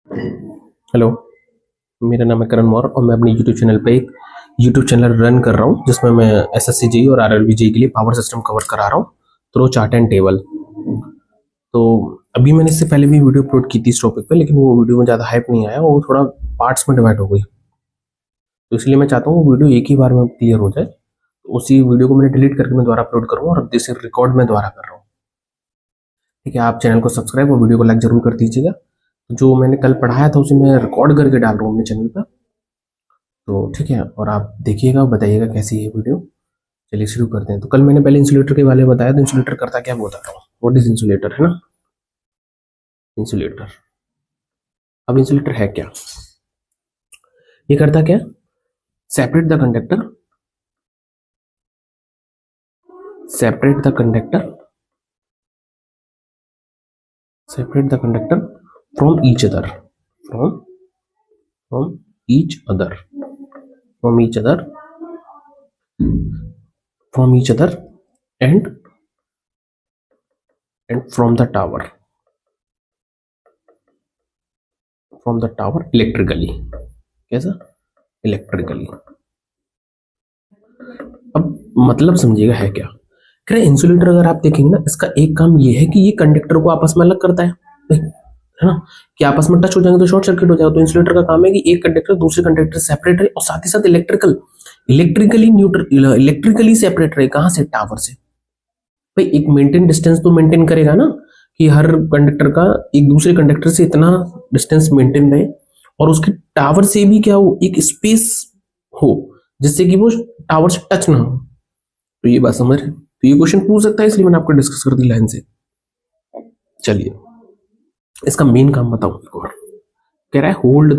Hello, मेरा नाम है करण मौर्य और मैं अपने यूट्यूब चैनल पे एक यूट्यूब चैनल रन कर रहा हूँ जिसमें मैं एसएससी जेईई और आरआरबी जेईई के लिए पावर सिस्टम कवर करा रहा हूँ थ्रू चार्ट एंड टेबल। तो अभी मैंने इससे पहले भी वीडियो अपलोड की थी इस टॉपिक पे, लेकिन वो वीडियो में ज़्यादा हाइप नहीं आया, वो थोड़ा पार्ट्स में डिवाइड हो गई। तो इसलिए मैं चाहता हूँ वो वीडियो एक ही बार में क्लियर हो जाए। तो उसी वीडियो को मैंने डिलीट करके मैं दोबारा अपलोड करूँगा और इसे रिकॉर्ड में दोबारा कर रहा हूँ। ठीक है, आप चैनल को सब्सक्राइब और वीडियो को लाइक जरूर कर दीजिएगा। जो मैंने कल पढ़ाया था उसे मैं रिकॉर्ड करके डाल रहा हूँ अपने चैनल पर। तो ठीक है, और आप देखिएगा और बताइएगा कैसी है वीडियो। चलिए शुरू करते हैं। तो कल मैंने पहले इंसुलेटर के बारे में बताया, तो इंसुलेटर करता क्या बता रहा हूँ। व्हाट इज इंसुलेटर, है ना। इंसुलेटर, अब इंसुलेटर है क्या, ये करता क्या, separate the conductor, separate the conductor, separate the conductor from each other, from from each other, from each other, from each other and from the tower, from the tower electrically. कैसा, electrically. अब मतलब समझिएगा है क्या। कह रहे insulator अगर आप देखेंगे ना, इसका एक काम ये है कि ये कंडक्टर को आपस में अलग करता है ना, कि आपस में टच हो जाएंगे तो शॉर्ट सर्किट हो जाएगा। तो इंसुलेटर का काम है कि एक कंडक्टर दूसरे कंडक्टर से सेपरेट रहे और साथ ही साथ इलेक्ट्रिकली न्यूट्रल, इलेक्ट्रिकली सेपरेट रहे। कहां से, टावर से। भाई एक मेंटेन डिस्टेंस तो मेंटेन करेगा ना, कि हर कंडक्टर का एक दूसरे कंडक्टर से इतना डिस्टेंस मेंटेन रहे, और उसके टावर से भी क्या हो, एक स्पेस हो जिससे कि वो टावर से टच ना हो। तो ये बात समझ रहे, तो ये क्वेश्चन पूछ सकता है, इसलिए मैंने आपको डिस्कस कर दी लाइन से। चलिए इसका मेन काम बताऊं एक और। कह रहा है hold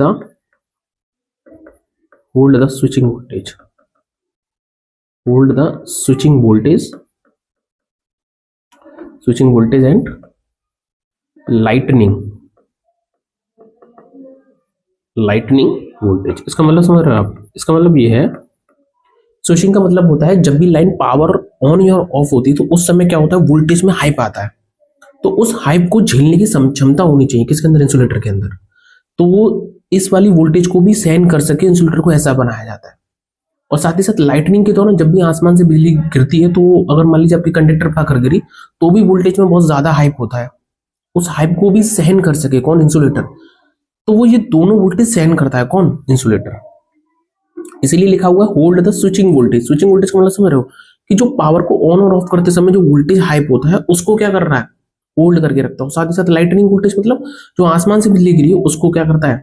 the switching voltage, hold the switching voltage, switching voltage and lightning, lightning voltage. इसका मतलब समझ रहे हो आप, इसका मतलब ये है, स्विचिंग का मतलब होता है जब भी लाइन पावर ऑन या ऑफ होती है तो उस समय क्या होता है, वोल्टेज में हाइप आता है। तो उस हाइप को झेलने की क्षमता होनी चाहिए किसके अंदर, इंसुलेटर के अंदर। तो वो इस वाली वोल्टेज को भी सहन कर सके, इंसुलेटर को ऐसा बनाया जाता है। और साथ ही साथ लाइटनिंग के दौरान जब भी आसमान से बिजली गिरती है, तो अगर मान लीजिए आपकी कंडक्टर पर आकर गिरी, तो भी वोल्टेज में बहुत ज्यादा हाइप होता है। उस हाइप को भी सहन कर सके कौन, इंसुलेटर। तो वो ये दोनों वोल्टेज सहन करता है कौन, इंसुलेटर। इसीलिए लिखा हुआ है hold the switching voltage. Switching voltage का मतलब समझ रहे हो, कि जो पावर को ऑन और ऑफ करते समय जो वोल्टेज हाइप होता है उसको क्या कर रहा है, होल्ड करके रखता हूँ। साथ ही साथ लाइटनिंग वोल्टेज मतलब जो आसमान से बिजली गिरी है उसको क्या करता है,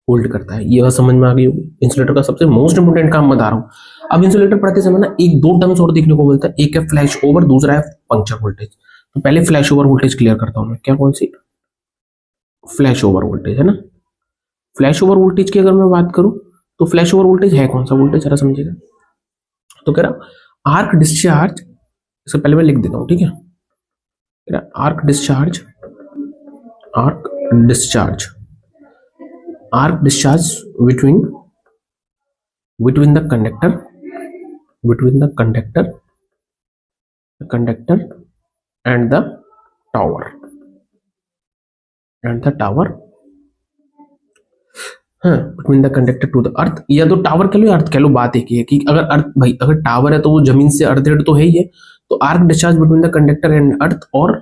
होल्ड करता है। ये बात समझ में आ गई होगी। इंसुलेटर का सबसे मोस्ट इंपोर्टेंट काम बता रहा हूँ। अब इंसुलेटर पढ़ते समय ना एक दो टर्म्स और देखने को मिलता है, एक है फ्लैश ओवर, दूसरा है पंक्चर वोल्टेज। तो पहले फ्लैश ओवर वोल्टेज क्लियर करता हूं मैं, क्या कौन सी, फ्लैश ओवर वोल्टेज, है ना। फ्लैश ओवर वोल्टेज की अगर मैं बात करूं, तो फ्लैश ओवर वोल्टेज है कौन सा वोल्टेज, जरा समझिएगा। तो कह रहा आर्क डिस्चार्ज, इससे पहले मैं लिख देता हूं, ठीक है। कह रहा arc discharge, arc discharge, arc discharge between between the conductor, between the conductor and the tower, and the tower, हाँ, between the conductor to the earth, या तो टावर कह लो या अर्थ कह लो, बात एक ही है कि अगर अर्थ, भाई अगर टावर है तो वो जमीन से अर्थ तो है ही है। तो arc discharge between the conductor and earth, और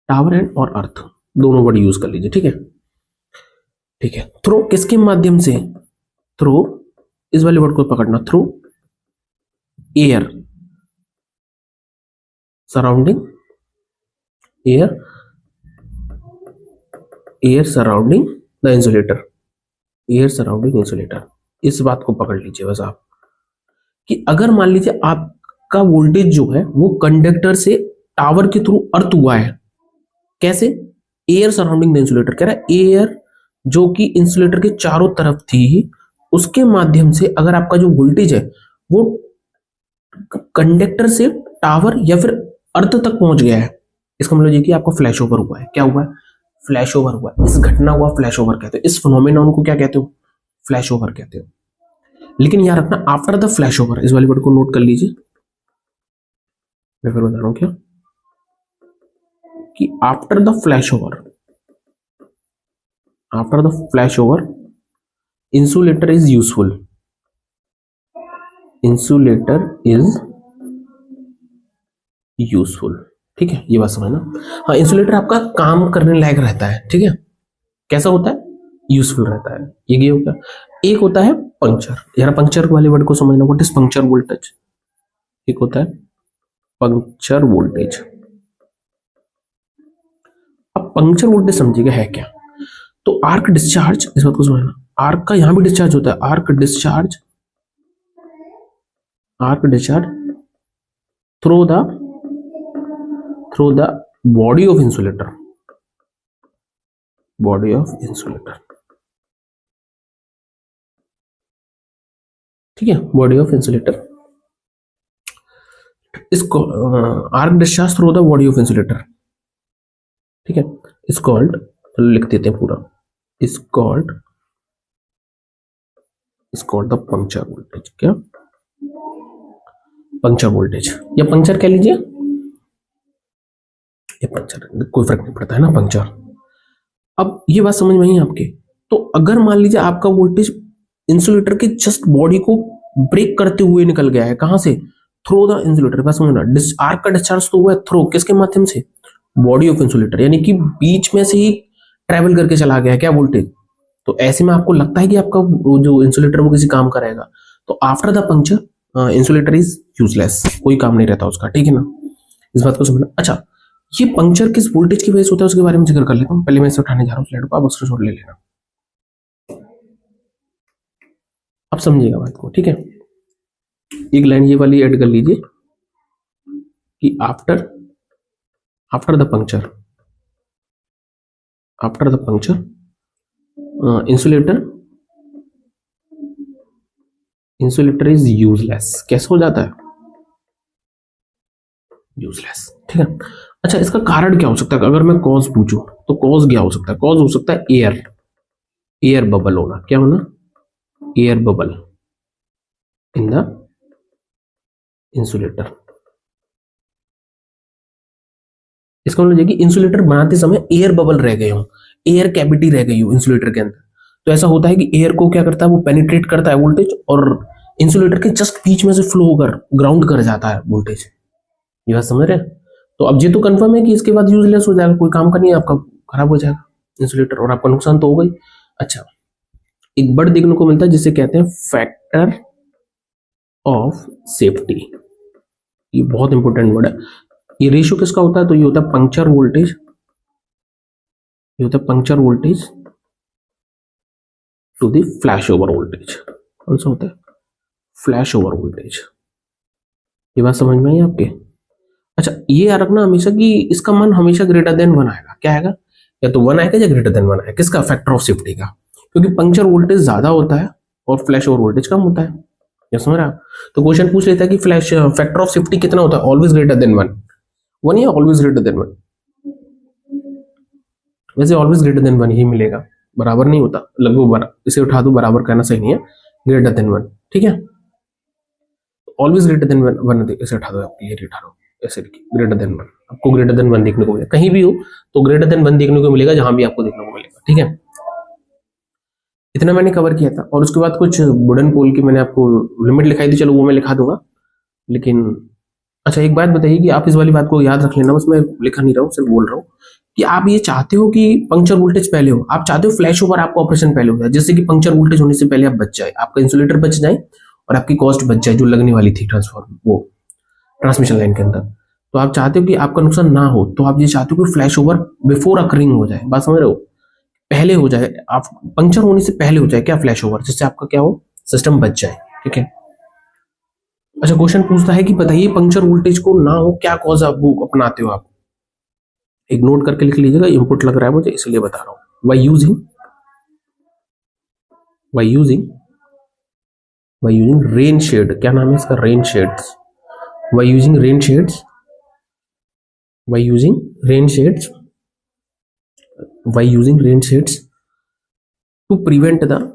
टावर एंड और अर्थ, दोनों वर्ड यूज कर लीजिए, ठीक है। ठीक है, थ्रो किसके माध्यम से, थ्रो, इस वाले वर्ड को पकड़ना, through air surrounding, air, air surrounding the insulator, air surrounding insulator. इस बात को पकड़ लीजिए बस आप, कि अगर मान लीजिए आपका वोल्टेज जो है वो कंडक्टर से टावर के थ्रू अर्थ हुआ है, कैसे, एयर सराउंडिंग द इंसुलेटर। कह रहा है एयर जो कि इंसुलेटर के चारों तरफ थी, उसके माध्यम से अगर आपका जो वोल्टेज है वो कंडक्टर से टावर या फिर अर्थ तक पहुंच गया है, इसका मतलब ये कि आपका फ्लैश ओवर हुआ है। क्या हुआ है, फ्लैश ओवर हुआ है। इस घटना हुआ फ्लैश ओवर कहते हो, इस फिनोमेनॉन को क्या कहते हो, फ्लैश ओवर कहते हो। लेकिन याद रखना आफ्टर द फ्लैश ओवर, इस वाली वर्ड को नोट कर लीजिए। मैं फिर बता रहा हूं क्या, कि after the flash over, after the flash over insulator is useful, insulator is useful. ठीक है, ये बात समझना। हाँ, इंसुलेटर आपका काम करने लायक रहता है। ठीक है, कैसा होता है? यूजफुल रहता है। ये हो गया। एक होता है पंक्चर, यार पंक्चर वाले वर्ड को समझना, व्हाट इज पंक्चर वोल्टेज। एक होता है पंक्चर वोल्टेज। अब पंक्चर वोल्टेज समझिएगा है क्या। तो आर्क डिस्चार्ज, इस बात को समझना, आर्क का यहां भी डिस्चार्ज होता है, arc discharge, arc discharge through the body of insulator, body of insulator. ठीक है, बॉडी ऑफ इंसुलेटर, इसको arc discharge through the body of insulator. ठीक है, इज कॉल्ड, लिख देते हैं पूरा, is called the puncture voltage. क्या? पंक्चर वोल्टेज या पंक्चर कह लीजिए, ये पंक्चर, कोई फर्क नहीं पड़ता है ना, पंक्चर। अब ये बात समझ में आई आपके। तो अगर मान लीजिए आपका वोल्टेज इंसुलेटर के जस्ट बॉडी को ब्रेक करते हुए निकल गया है, कहां से? Through the insulator. बस समझना, आर्क का डिस्चार्ज तो हुआ है थ्रू, किसके माध्यम से? बॉडी ऑफ इंसुलेटर, यानी कि बीच में से ही ट्रेवल करके चला गया है क्या वोल्टेज। तो ऐसे में आपको लगता है कि आपका जो इंसुलेटर वो किसी काम का रहेगा। तो after the puncture insulator is useless, कोई काम नहीं रहता उसका। ठीक है ना, इस बात को समझना। अच्छा, ये पंक्चर किस वोल्टेज की वजह से होता है उसके बारे में जिक्र कर लेता हूँ। पहले मैं इसे उठाने जा रहा हूँ स्लाइड को, आप स्क्रीनशॉट ले लेना। अब समझिएगा बात को। ठीक है, एक लाइन ये वाली ऐड कर लीजिए कि after the puncture, after the puncture insulator is useless. कैसे हो जाता है? यूजलेस। ठीक है। अच्छा, इसका कारण क्या हो सकता है? अगर मैं कॉज पूछूं तो कॉज क्या हो सकता है? कॉज हो सकता है एयर बबल होना। क्या होना? Air bubble in the insulator. इसका मतलब है कि इंसुलेटर बनाते समय एयर बबल रह गए हो, एयर कैविटी रह गई हो इंसुलेटर के अंदर। तो ऐसा होता है कि एयर को क्या करता है, वो पेनिट्रेट करता है वोल्टेज, और इंसुलेटर के जस्ट बीच में से फ्लो होकर ग्राउंड कर जाता है वोल्टेज। ये बात समझ रहे हैं? तो अब ये तो कंफर्म है कि इसके बाद यूजलेस हो जाएगा, कोई काम का नहीं है आपका, खराब हो जाएगा इंसुलेटर और आपका नुकसान तो हो गई। अच्छा, एक वर्ड देखने को मिलता है जिसे कहते हैं फैक्टर ऑफ सेफ्टी। ये बहुत इंपॉर्टेंट वर्ड है। ये रेशियो किसका होता है? तो ये होता है पंक्चर वोल्टेज, ये होता है puncture voltage to the flash over voltage. कौन सा होता है? Flash over voltage. ये बात समझ में आई आपके? अच्छा, ये याद रखना हमेशा कि इसका मान हमेशा ग्रेटर देन 1 आएगा। क्या आएगा? या तो 1 आएगा या ग्रेटर देन 1 आएगा। किसका? फैक्टर ऑफ सेफ्टी का, क्योंकि पंक्चर वोल्टेज ज्यादा होता है और फ्लैश ओवर वोल्टेज कम होता है। ये समझ रहा? तो क्वेश्चन पूछ लेता है कि फ्लैश फैक्टर ऑफ सेफ्टी कितना होता है? ऑलवेज ग्रेटर देन 1 या ऑलवेज ग्रेटर देन 1? वैसे ऑलवेज ग्रेटर देन 1 ही मिलेगा, बराबर नहीं होता, लगभग इसे उठा दो, बराबर कहना सही नहीं है, ग्रेटर देन 1। ठीक है, ऑलवेज ग्रेटर देन 1 इसे उठा दो, आप क्लियर उठा दो, ऐसे लिखिए ग्रेटर देन 1। आपको ग्रेटर देन 1 देखने को मिलेगा, कहीं भी हो तो ग्रेटर देन 1 देखने को मिलेगा, जहां भी आपको देखने को मिलेगा। ठीक है, इतना मैंने कवर किया था। और उसके बाद कुछ वुडन पोल की मैंने आपको लिमिट लिखाई थी, चलो वो मैं लिखा दूंगा। लेकिन अच्छा, एक बात बताइए कि आप इस वाली बात को याद रख लेना, बस मैं लिखा नहीं रहा हूँ, सिर्फ बोल रहा हूँ कि आप ये चाहते हो कि पंक्चर वोल्टेज पहले हो, आप चाहते हो फ्लैश ओवर आपका ऑपरेशन पहले हो जाए, जिससे कि पंक्चर वोल्टेज होने से पहले आप बच जाए, आपका इंसुलेटर बच जाए और आपकी कॉस्ट बच जाए जो लगने वाली थी ट्रांसफॉर्म वो ट्रांसमिशन लाइन के अंदर। तो आप चाहते हो कि आपका नुकसान ना हो, तो आप ये चाहते हो कि फ्लैश ओवर बिफोर अकरिंग हो जाए। बात समझ रहे हो? पहले हो जाए, आप पंक्चर होने से पहले हो जाए क्या फ्लैश ओवर, जिससे आपका क्या हो, सिस्टम बच जाए। ठीक है। अच्छा, क्वेश्चन पूछता है कि बताइए पंक्चर वोल्टेज को ना हो क्या कॉज आप वो अपनाते हो। आप एक नोट करके लिख लीजिएगा, इनपुट लग रहा है मुझे इसलिए बता रहा हूं। बाय यूजिंग रेन शेड, क्या नाम है इसका? Rain sheds. By using rain sheds, by using rain sheds, by using rain sheds to prevent the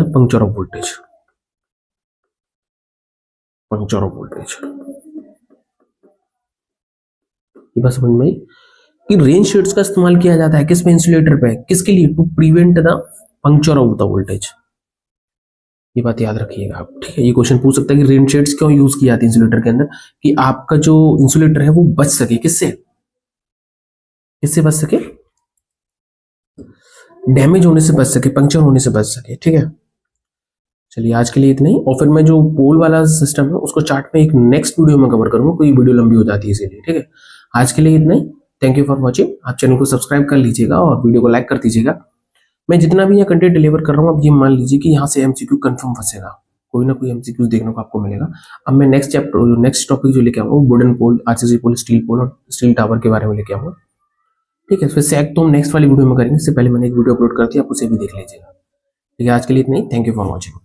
puncture of voltage, puncture of voltage. ये बात समझ में आई? कि रेन शीट्स का इस्तेमाल किया जाता है किस पे, इंसुलेटर पे, किसके लिए, to prevent the puncture of the voltage. ये बात याद रखिएगा आप, ठीक है। ये क्वेश्चन पूछ सकता है कि रेन शीट्स क्यों यूज की जाती है इंसुलेटर के अंदर, कि आपका जो इंसुलेटर है वो बच सके, किससे, किससे बच सके, डैमेज होने से बच सके, पंक्चर होने से बच सके, ठीक है। चलिए आज के लिए इतना ही, और फिर मैं जो पोल वाला सिस्टम है उसको चार्ट में एक नेक्स्ट वीडियो में कवर करूंगा, कोई वीडियो लंबी हो जाती है इसीलिए, ठीक है। आज के लिए इतना ही, थैंक यू फॉर वॉचिंग। आप चैनल को सब्सक्राइब कर लीजिएगा और वीडियो को लाइक कर दीजिएगा। मैं जितना भी यहाँ कंटेंट डिलीवर कर रहा हूँ, अब ये मान लीजिए कि यहाँ से एमसीक्यू कंफर्म फंसेगा, कोई ना कोई एमसीक्यू देखने को आपको मिलेगा। अब मैं नेक्स्ट चैप्टर, नेक्स्ट टॉपिक जो लेके आऊंगा वो wooden pole, RCC pole, steel pole और स्टील टावर के बारे में लेके आऊंगा, ठीक है। फिर सैग तो हम नेक्स्ट वाली वीडियो में करेंगे, इससे पहले मैंने एक वीडियो अपलोड कर दी, आप उसे भी देख लीजिएगा, ठीक है। आज के लिए इतना ही, थैंक यू फॉर वॉचिंग।